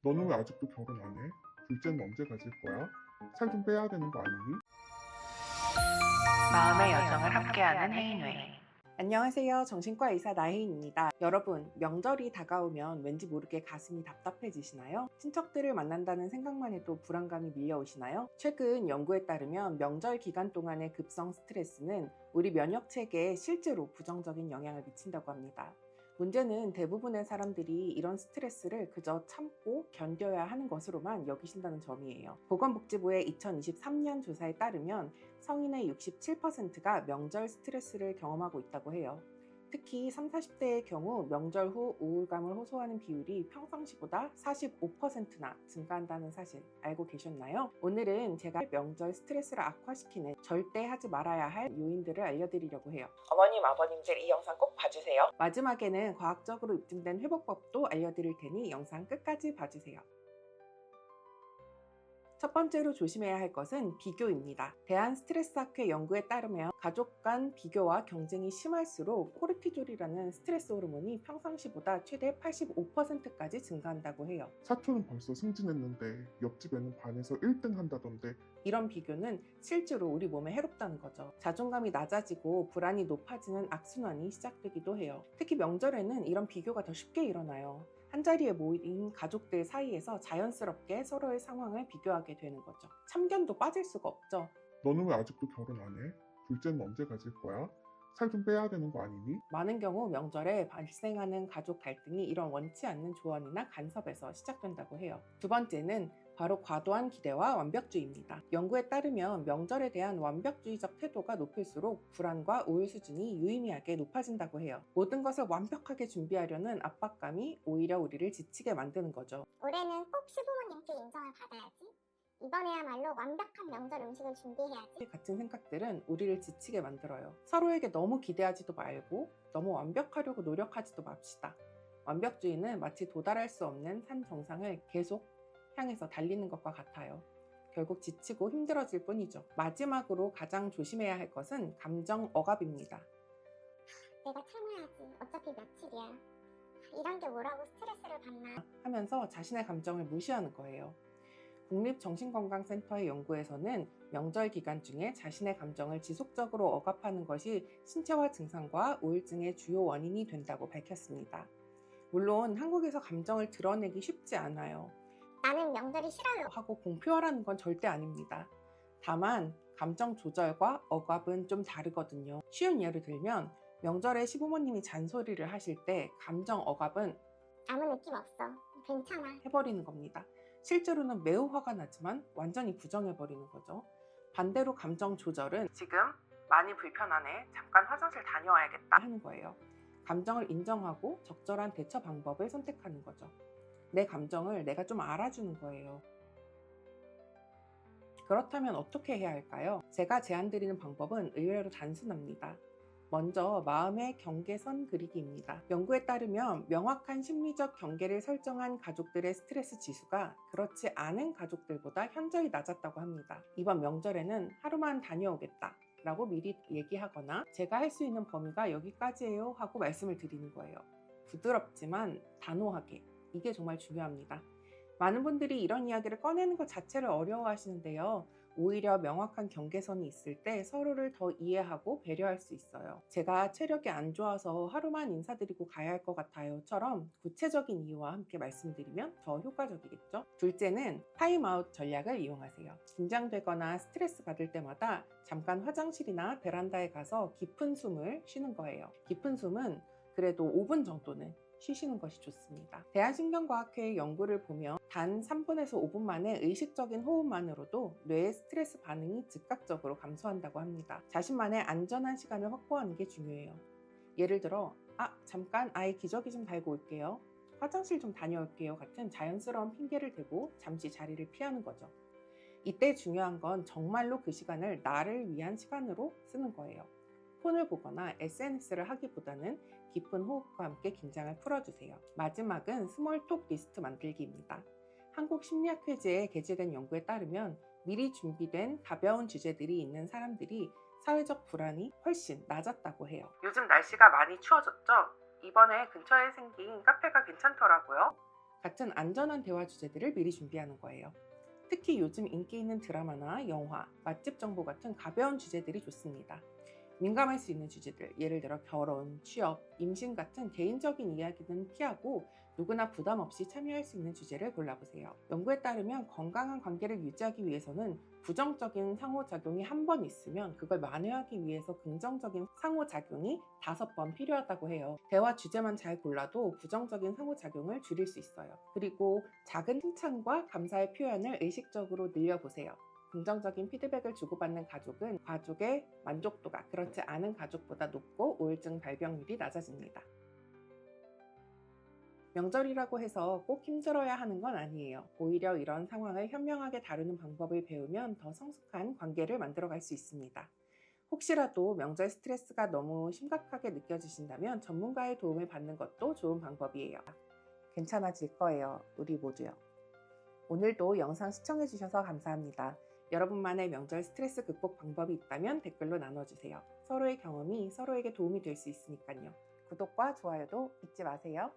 너는 왜 아직도 결혼 안 해? 둘째는 언제 가질 거야? 살 좀 빼야 되는 거 아니니? 마음의 여정을 함께하는 해인회. 안녕하세요. 정신과 의사 나혜인입니다. 여러분, 명절이 다가오면 왠지 모르게 가슴이 답답해지시나요? 친척들을 만난다는 생각만 해도 불안감이 밀려오시나요? 최근 연구에 따르면 명절 기간 동안의 급성 스트레스는 우리 면역 체계에 실제로 부정적인 영향을 미친다고 합니다. 문제는 대부분의 사람들이 이런 스트레스를 그저 참고 견뎌야 하는 것으로만 여기신다는 점이에요. 보건복지부의 2023년 조사에 따르면 성인의 67%가 명절 스트레스를 경험하고 있다고 해요. 특히 30, 40대의 경우 명절 후 우울감을 호소하는 비율이 평상시보다 45%나 증가한다는 사실 알고 계셨나요? 오늘은 제가 명절 스트레스를 악화시키는 절대 하지 말아야 할 요인들을 알려드리려고 해요. 어머님, 아버님들 이 영상 꼭 봐주세요. 마지막에는 과학적으로 입증된 회복법도 알려드릴 테니 영상 끝까지 봐주세요. 첫 번째로 조심해야 할 것은 비교입니다. 대한스트레스학회 연구에 따르면 가족 간 비교와 경쟁이 심할수록 코르티졸이라는 스트레스 호르몬이 평상시보다 최대 85%까지 증가한다고 해요. 사촌은 벌써 승진했는데 옆집 애는 반에서 1등 한다던데. 이런 비교는 실제로 우리 몸에 해롭다는 거죠. 자존감이 낮아지고 불안이 높아지는 악순환이 시작되기도 해요. 특히 명절에는 이런 비교가 더 쉽게 일어나요. 한자리에 모인 가족들 사이에서 자연스럽게 서로의 상황을 비교하게 되는 거죠. 참견도 빠질 수가 없죠. 너는 왜 아직도 결혼 안 해? 둘째는 언제 가질 거야? 살 좀 빼야 되는 거 아니니? 많은 경우 명절에 발생하는 가족 갈등이 이런 원치 않는 조언이나 간섭에서 시작된다고 해요. 두 번째는 바로 과도한 기대와 완벽주의입니다. 연구에 따르면 명절에 대한 완벽주의적 태도가 높을수록 불안과 우울 수준이 유의미하게 높아진다고 해요. 모든 것을 완벽하게 준비하려는 압박감이 오히려 우리를 지치게 만드는 거죠. 올해는 꼭 시부모님께 인정을 받아야지. 이번에야말로 완벽한 명절 음식을 준비해야지. 같은 생각들은 우리를 지치게 만들어요. 서로에게 너무 기대하지도 말고 너무 완벽하려고 노력하지도 맙시다. 완벽주의는 마치 도달할 수 없는 산 정상을 계속 향해서 달리는 것과 같아요. 결국 지치고 힘들어질 뿐이죠. 마지막으로 가장 조심해야 할 것은 감정 억압입니다. 내가 참아야지. 어차피 며칠이야. 이런 게 뭐라고 스트레스를 받나. 하면서 자신의 감정을 무시하는 거예요. 국립정신건강센터의 연구에서는 명절 기간 중에 자신의 감정을 지속적으로 억압하는 것이 신체화 증상과 우울증의 주요 원인이 된다고 밝혔습니다. 물론 한국에서 감정을 드러내기 쉽지 않아요. 나는 명절이 싫어요. 하고 공표하라는 건 절대 아닙니다. 다만 감정 조절과 억압은 좀 다르거든요. 쉬운 예를 들면 명절에 시부모님이 잔소리를 하실 때 감정 억압은 아무 느낌 없어. 괜찮아. 해버리는 겁니다. 실제로는 매우 화가 나지만 완전히 부정해버리는 거죠. 반대로 감정 조절은 지금 많이 불편하네. 잠깐 화장실 다녀와야겠다 하는 거예요. 감정을 인정하고 적절한 대처 방법을 선택하는 거죠. 내 감정을 내가 좀 알아주는 거예요. 그렇다면 어떻게 해야 할까요? 제가 제안드리는 방법은 의외로 단순합니다. 먼저 마음의 경계선 그리기입니다. 연구에 따르면 명확한 심리적 경계를 설정한 가족들의 스트레스 지수가 그렇지 않은 가족들보다 현저히 낮았다고 합니다. 이번 명절에는 하루만 다녀오겠다 라고 미리 얘기하거나 제가 할 수 있는 범위가 여기까지예요 하고 말씀을 드리는 거예요. 부드럽지만 단호하게. 이게 정말 중요합니다. 많은 분들이 이런 이야기를 꺼내는 것 자체를 어려워하시는데요. 오히려 명확한 경계선이 있을 때 서로를 더 이해하고 배려할 수 있어요. 제가 체력이 안 좋아서 하루만 인사드리고 가야 할 것 같아요처럼 구체적인 이유와 함께 말씀드리면 더 효과적이겠죠. 둘째는 타임아웃 전략을 이용하세요. 긴장되거나 스트레스 받을 때마다 잠깐 화장실이나 베란다에 가서 깊은 숨을 쉬는 거예요. 깊은 숨은 그래도 5분 정도는 쉬시는 것이 좋습니다. 대한신경과학회의 연구를 보면 단 3분에서 5분 만에 의식적인 호흡만으로도 뇌의 스트레스 반응이 즉각적으로 감소한다고 합니다. 자신만의 안전한 시간을 확보하는 게 중요해요. 예를 들어 잠깐 아이 기저귀 좀 달고 올게요. 화장실 좀 다녀올게요 같은 자연스러운 핑계를 대고 잠시 자리를 피하는 거죠. 이때 중요한 건 정말로 그 시간을 나를 위한 시간으로 쓰는 거예요. 폰을 보거나 SNS를 하기보다는 깊은 호흡과 함께 긴장을 풀어주세요. 마지막은 스몰톡 리스트 만들기입니다. 한국심리학회지에 게재된 연구에 따르면 미리 준비된 가벼운 주제들이 있는 사람들이 사회적 불안이 훨씬 낮았다고 해요. 요즘 날씨가 많이 추워졌죠? 이번에 근처에 생긴 카페가 괜찮더라고요. 같은 안전한 대화 주제들을 미리 준비하는 거예요. 특히 요즘 인기 있는 드라마나 영화, 맛집 정보 같은 가벼운 주제들이 좋습니다. 민감할 수 있는 주제들, 예를 들어 결혼, 취업, 임신 같은 개인적인 이야기는 피하고 누구나 부담 없이 참여할 수 있는 주제를 골라보세요. 연구에 따르면 건강한 관계를 유지하기 위해서는 부정적인 상호작용이 한 번 있으면 그걸 만회하기 위해서 긍정적인 상호작용이 5번 필요하다고 해요. 대화 주제만 잘 골라도 부정적인 상호작용을 줄일 수 있어요. 그리고 작은 칭찬과 감사의 표현을 의식적으로 늘려보세요. 긍정적인 피드백을 주고받는 가족은 가족의 만족도가 그렇지 않은 가족보다 높고 우울증 발병률이 낮아집니다. 명절이라고 해서 꼭 힘들어야 하는 건 아니에요. 오히려 이런 상황을 현명하게 다루는 방법을 배우면 더 성숙한 관계를 만들어갈 수 있습니다. 혹시라도 명절 스트레스가 너무 심각하게 느껴지신다면 전문가의 도움을 받는 것도 좋은 방법이에요. 괜찮아질 거예요. 우리 모두요. 오늘도 영상 시청해주셔서 감사합니다. 여러분만의 명절 스트레스 극복 방법이 있다면 댓글로 나눠주세요. 서로의 경험이 서로에게 도움이 될 수 있으니까요. 구독과 좋아요도 잊지 마세요.